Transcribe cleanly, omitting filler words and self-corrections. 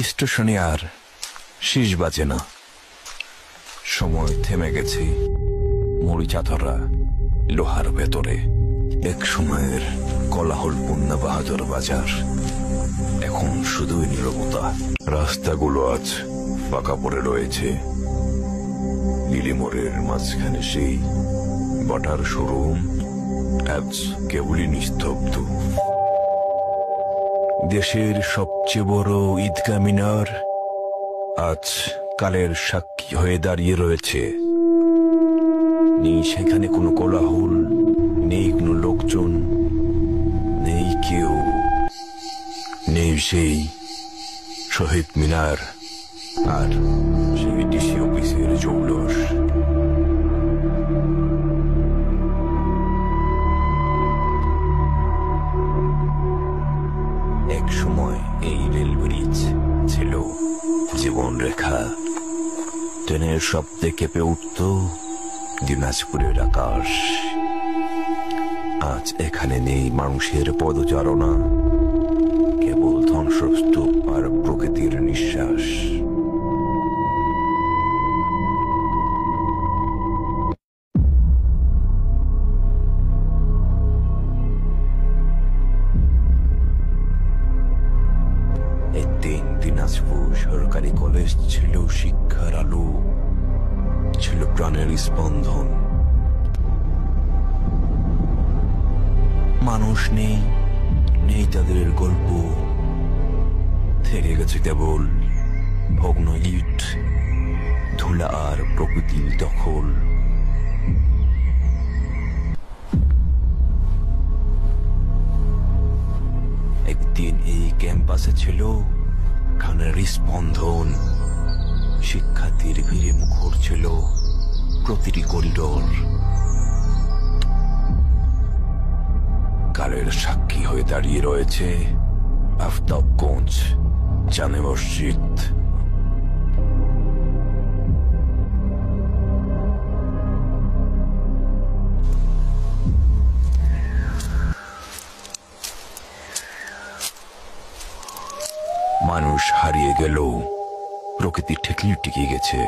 স্টেশনে আর শেষ বাজে না, সময় থেমে গেছে মরিচাতরা লোহার ভেতরে। এক সময়ের কোলাহলপূর্ণ বাহাদুর বাজার এখন শুধুই নীরবতা। রাস্তাগুলো আজ পাকা পড়ে রয়েছে, লিলিমোড়ের মাঝখানে সেই বাটার শোরুম আজ কেবলই নিস্তব্ধ। দেশের সবচেয়ে বড় ঈদগাহ মিনার আজ কালের সাক্ষী হয়ে দাঁড়িয়ে রয়েছে। নেই সেখানে কোনো কোলাহল, নেই কোনো লোকজন, নেই কেউ, নেই সেই শহীদ মিনার আর সেই ডিসি অফিসের জৌলস। এক সময় এই রেল ব্রিজ ছিল জীবন রেখা। ট্রেনের শব্দে কেঁপে উঠত দিনাজপুরের আকাশ। আজ এখানে নেই মানুষের পদচারণা, কেবল ধ্বংসস্তূপ আর প্রকৃতির নিঃশ্বাস। একদিন দিনাজপুর সরকারি কলেজ ছিল শিক্ষার আলো, ছিল প্রাণের স্পন্দন। মানুষ নেই, নেই তাদের গল্প, থেকে গেছে কেবল ভগ্ন ইট, ধুলা আর প্রকৃতির দখল। একদিন এই ক্যাম্পাসে ছিল প্রাণের স্পন্দন, শিক্ষার্থীর ভিড়ে মুখর ছিল প্রতিটি করিডোর। কালের সাক্ষী হয়ে দাঁড়িয়ে রয়েছে আফতাবগঞ্জ জামে মসজিদ। মানুষ হারিয়ে গেল, প্রকৃতি ঠেকলি টিকে গেছে।